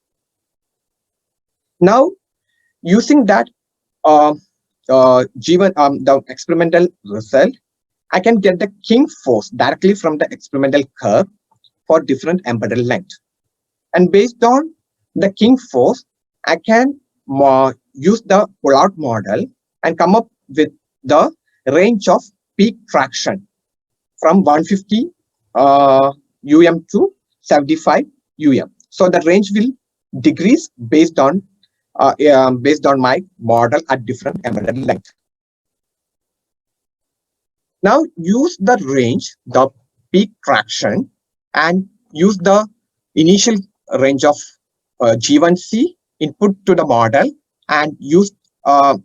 Now, using that the experimental result, I can get the king force directly from the experimental curve for different embedded length. And based on the king force, I can use the pull-out model and come up with the range of peak traction from 150 UM to 75 UM. So the range will decrease based on my model at different embedded length. Now use the range, the peak traction, and use the initial range of G1C input to the model, and use the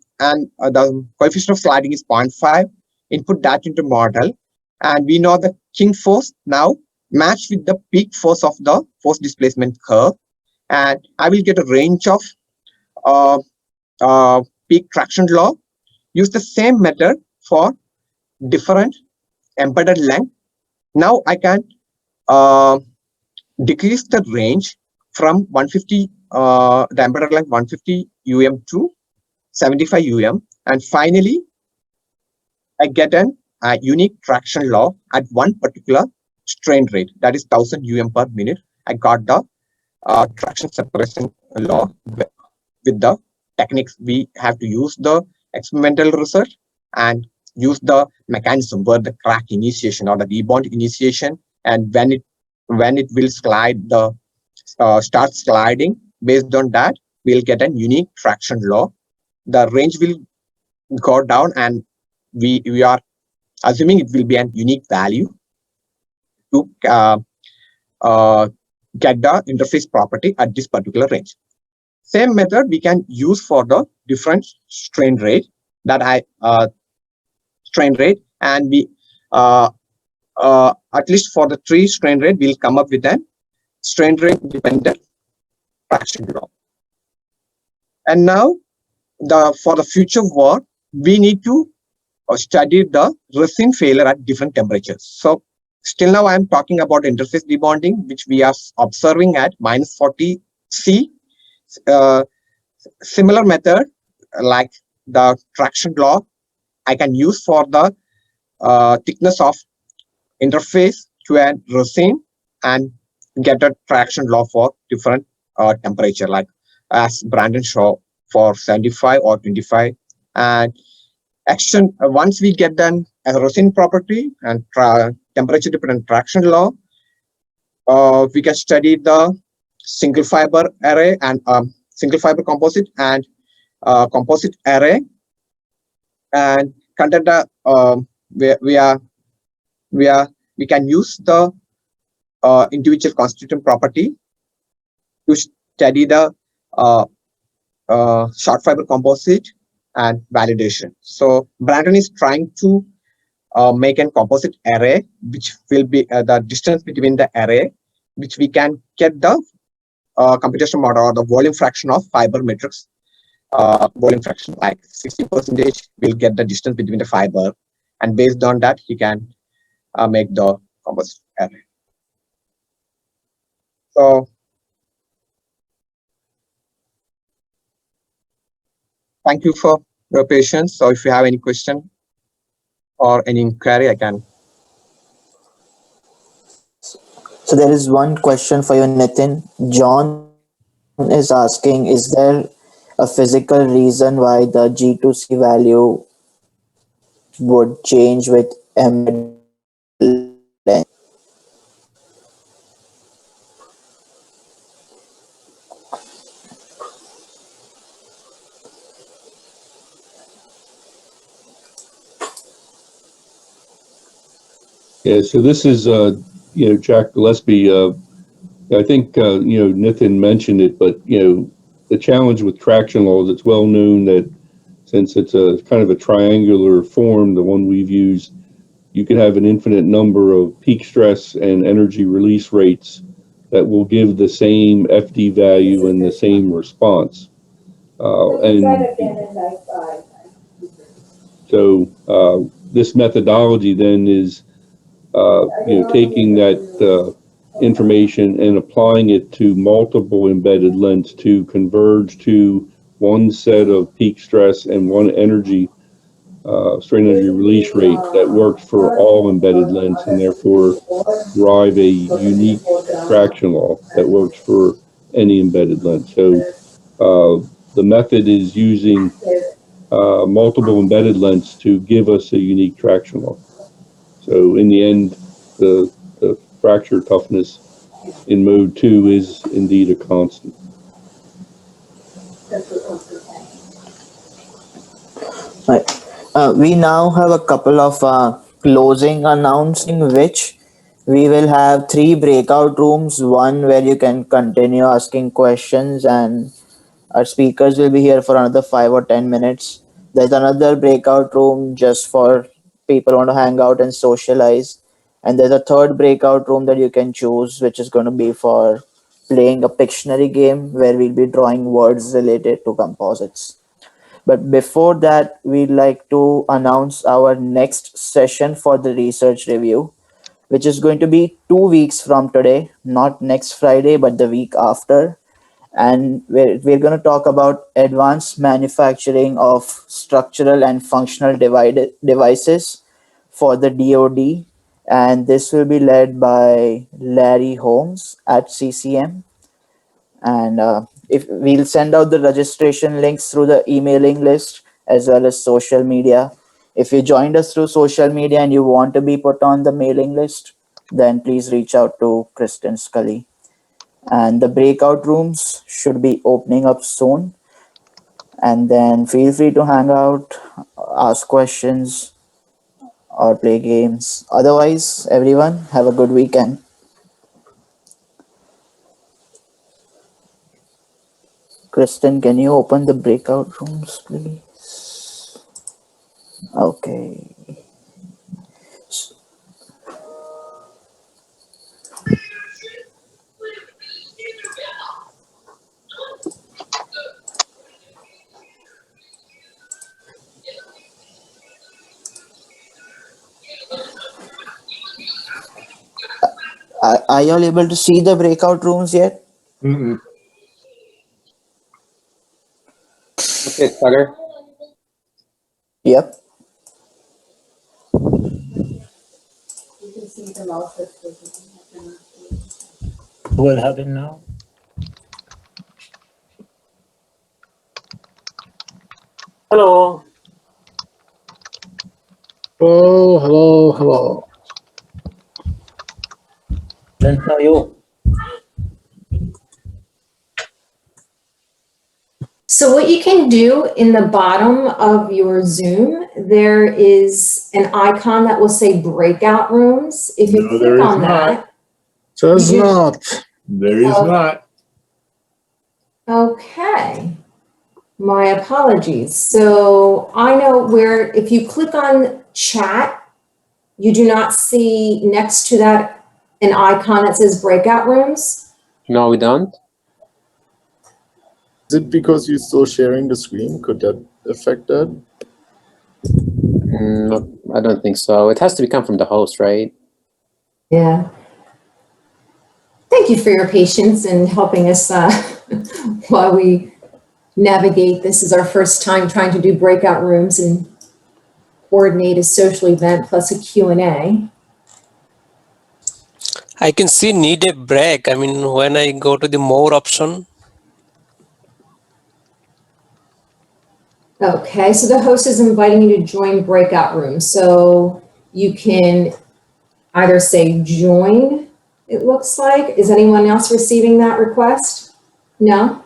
coefficient of sliding is 0.5. Input that into model, and we know the king force now match with the peak force of the force displacement curve, and I will get a range of peak traction law. Use the same method for different embedded length. Now I can decrease the range from 150 the embedded length 150 UM to 75 UM, and finally I get an unique traction law at one particular strain rate, that is 1000 UM per minute. I got the traction separation law. With the techniques, we have to use the experimental result and use the mechanism where the crack initiation or the rebond initiation, and when it will slide, the start sliding. Based on that, we'll get a unique traction law. The range will go down, and we are assuming it will be an unique value to get the interface property at this particular range. Same method we can use for the different strain rate and we at least for the 3 strain rate, we'll come up with an strain rate dependent traction law. And now for the future work, we need to study the resin failure at different temperatures. So still now I'm talking about interface debonding, which we are observing at -40 C. Similar method like the traction law I can use for the thickness of interface to a resin and get a traction law for different temperature, like as Brandon showed for 75 or 25. And action once we get done as a resin property and temperature dependent traction law, we can study the single fiber array and single fiber composite and composite array, and content we can use the individual constituent property to study the short fiber composite and validation. So Brandon is trying to make a composite array, which will be the distance between the array, which we can get the computational model or the volume fraction of fiber matrix. Volume fraction like 60% will get the distance between the fiber, and based on that he can make the composite array. So thank you for your patience. So if you have any question or any inquiry, I can. So there is one question for you, Nitin. John is asking, is there a physical reason why the G2C value would change with embedded length? Yeah, so this is, Jack Gillespie. I think, Nitin mentioned it, but, the challenge with traction laws, it's well known that since it's a kind of a triangular form, the one we've used, you can have an infinite number of peak stress and energy release rates that will give the same FD value and the same response. So This methodology then is taking that information and applying it to multiple embedded lengths to converge to one set of peak stress and one strain energy release rate that works for all embedded lengths, and therefore drive a unique traction law that works for any embedded length. So the method is using multiple embedded lengths to give us a unique traction law. So in the end, the fracture toughness in mode 2 is indeed a constant. Right. We now have a couple of closing announcing, which we will have 3 breakout rooms, one where you can continue asking questions and our speakers will be here for another 5 or 10 minutes. There's another breakout room just for people who want to hang out and socialize. And there's a third breakout room that you can choose, which is going to be for playing a Pictionary game where we'll be drawing words related to composites. But before that, we'd like to announce our next session for the research review, which is going to be 2 weeks from today, not next Friday, but the week after. And we're going to talk about advanced manufacturing of structural and functional devices for the DoD. And this will be led by Larry Holmes at CCM. And if we'll send out the registration links through the emailing list as well as social media. If you joined us through social media and you want to be put on the mailing list, then please reach out to Kristen Scully. And the breakout rooms should be opening up soon. And then feel free to hang out, ask questions, or play games. Otherwise, everyone, have a good weekend. Kristen, can you open the breakout rooms, please? Okay. Are you all able to see the breakout rooms yet? Mm-mm. Okay, Sagar. Yep. You can see the mouse that's clicking. What happened now? Hello. Oh, hello, hello. Don't know you. So what you can do in the bottom of your Zoom, there is an icon that will say breakout rooms. If you No, click there is on not. that. Does you- not. There is not. Okay. My apologies. So I know where, if you click on chat, you do not see next to that an icon that says breakout rooms. No, we don't. Is it because you're still sharing the screen? Could that affect that? No, I don't think so. It has to come from the host, right? Yeah. Thank you for your patience in helping us while we navigate. This is our first time trying to do breakout rooms and coordinate a social event plus a Q&A. I can see need a break. I mean, when I go to the more option. Okay, so the host is inviting you to join breakout rooms. So you can either say join, it looks like. Is anyone else receiving that request? No?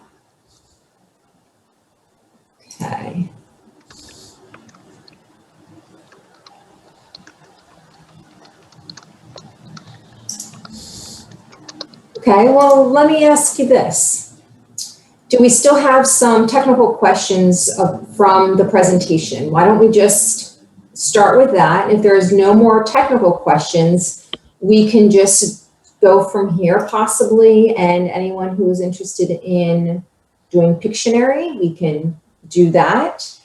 Okay. Okay, well, let me ask you this. Do we still have some technical questions from the presentation? Why don't we just start with that? If there's no more technical questions, we can just go from here possibly, and anyone who is interested in doing Pictionary, we can do that.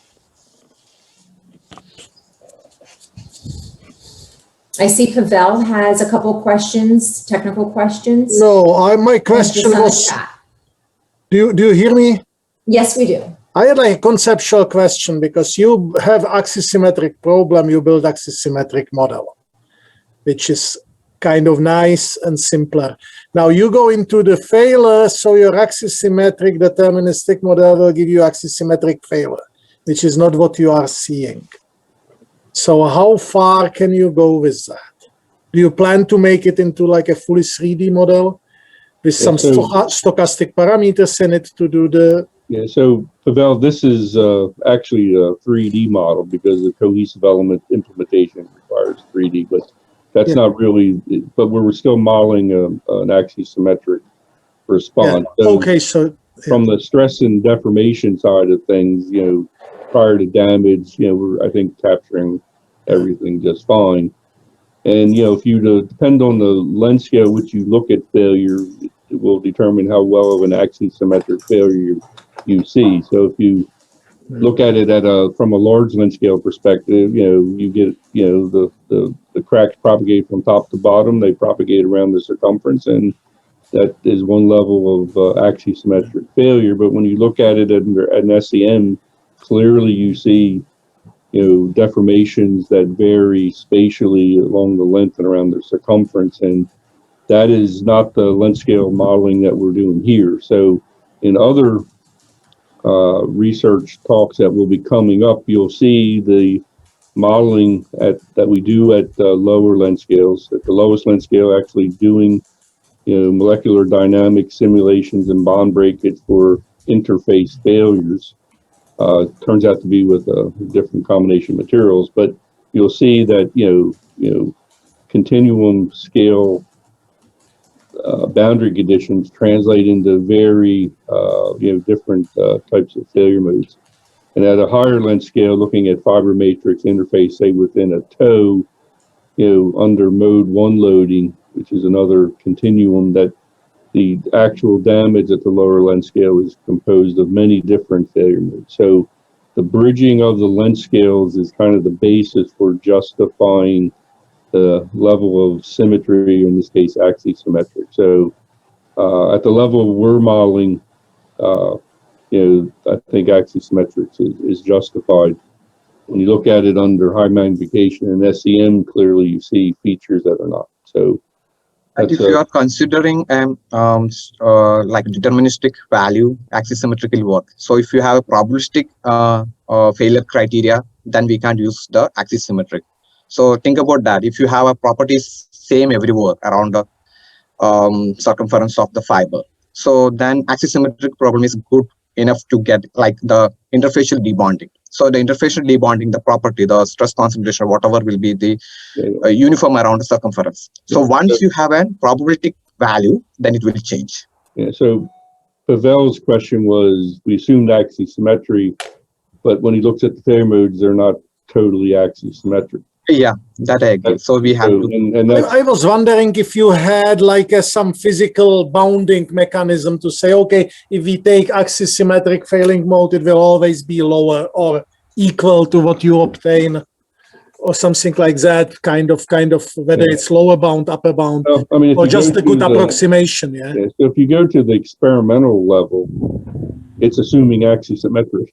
I see Pavel has a couple questions, technical questions. No, my And question just on the was, chat. do you hear me? Yes, we do. I had like a conceptual question because you have axisymmetric problem, you build axisymmetric model, which is kind of nice and simpler. Now you go into the failure, so your axisymmetric deterministic model will give you axisymmetric failure, which is not what you are seeing. So how far can you go with that? Do you plan to make it into like a fully 3D model with some stochastic parameters in it to do the... Yeah, so Pavel, this is actually a 3D model because the cohesive element implementation requires 3D, but that's not really, but we're still modeling an axisymmetric response. Yeah. So Okay, so... From the stress and deformation side of things, prior to damage, we're, I think, capturing everything just fine. And, if you depend on the length scale which you look at failure, it will determine how well of an axisymmetric failure you see. So if you look at it from a large length scale perspective, you get, the cracks propagate from top to bottom, they propagate around the circumference, and that is one level of axisymmetric failure. But when you look at it under an SEM, clearly you see, deformations that vary spatially along the length and around the circumference, and that is not the length scale modeling that we're doing here. So in other research talks that will be coming up, you'll see the modeling that we do at lower length scales, at the lowest length scale, actually doing molecular dynamic simulations and bond breakage for interface failures. Turns out to be with a different combination of materials, but you'll see that continuum scale boundary conditions translate into very different types of failure modes. And at a higher length scale, looking at fiber matrix interface, say within a toe, under mode 1 loading, which is another continuum, that the actual damage at the lower length scale is composed of many different failure modes. So the bridging of the length scales is kind of the basis for justifying the level of symmetry, in this case, axisymmetric. So at the level we're modeling, I think axisymmetrics is justified. When you look at it under high magnification and SEM, clearly you see features that are not. So, and if you are considering like deterministic value, axisymmetric will work. So if you have a probabilistic failure criteria, then we can't use the axisymmetric. So think about that. If you have a properties same everywhere around the circumference of the fiber, so then axisymmetric problem is good enough to get like the interfacial debonding. So the interfacial debonding, the property, the stress concentration, whatever will be the uniform around the circumference. So once you have a probabilistic value, then it will change. Yeah. So Pavel's question was, we assumed axisymmetry, but when he looks at the failure modes, they're not totally axisymmetric. Yeah, that I agree. So we have to. And I was wondering if you had like some physical bounding mechanism to say, okay, if we take axisymmetric failing mode, it will always be lower or equal to what you obtain, or something like that. Kind of whether it's lower bound, upper bound, or just a good approximation. Yeah. So if you go to the experimental level, it's assuming axisymmetric.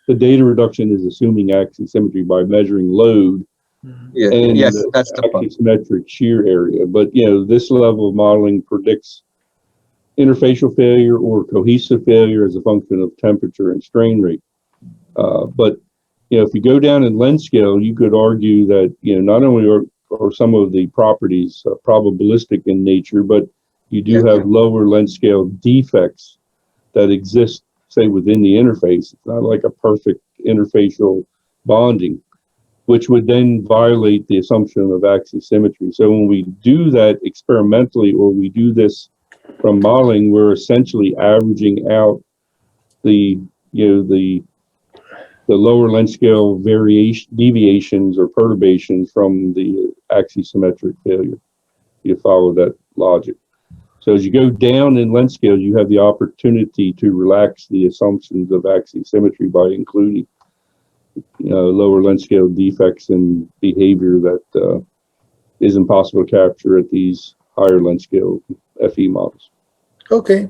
The data reduction is assuming axisymmetry by measuring load and yes, that's the axisymmetric shear area. But this level of modeling predicts interfacial failure or cohesive failure as a function of temperature and strain rate. But if you go down in length scale, you could argue that not only are some of the properties probabilistic in nature, but you do have lower length scale defects that exist, say, within the interface. It's not like a perfect interfacial bonding, which would then violate the assumption of axisymmetry. So when we do that experimentally, or we do this from modeling, we're essentially averaging out the lower length scale deviations or perturbations from the axisymmetric failure. You follow that logic. So as you go down in length scale, you have the opportunity to relax the assumptions of axisymmetry by including lower length scale defects and behavior that is impossible to capture at these higher length scale FE models. Okay.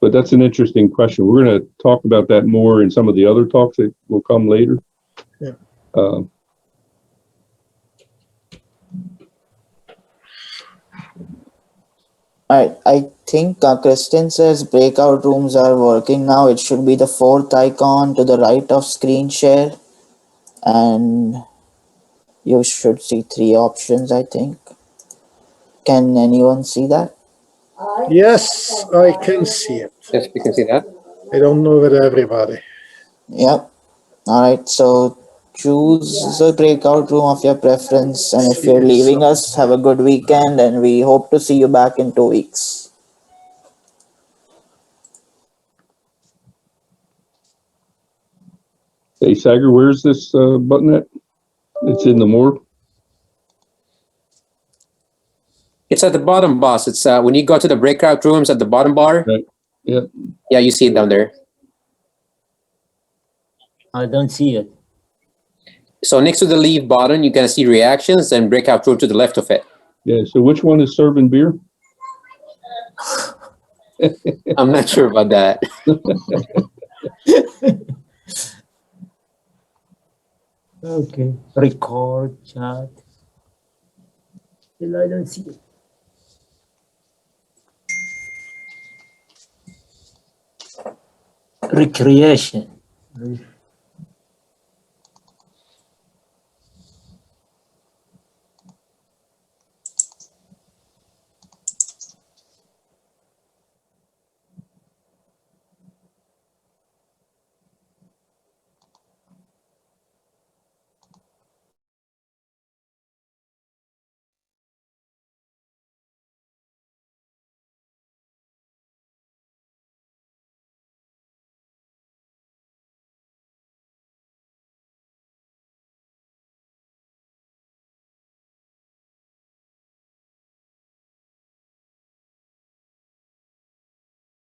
But that's an interesting question. We're going to talk about that more in some of the other talks that will come later. Yeah. Alright, I think Kristen says breakout rooms are working now. It should be the fourth icon to the right of screen share. And you should see three options, I think. Can anyone see that? Yes, I can see it. Yes, we can see that. I don't know whether everybody. Yep. Alright, so choose a breakout room of your preference. And if you're leaving us, have a good weekend and we hope to see you back in 2 weeks. Hey, Sagar, where's this button at? It's in the more. It's at the bottom, boss. It's when you go to the breakout rooms at the bottom bar. Right. Yeah. Yeah, you see it down there. I don't see it. So next to the leave button, you can see reactions and breakout room to the left of it. Yeah. So which one is serving beer? I'm not sure about that. Okay. Record chat. Still I don't see it. Recreation.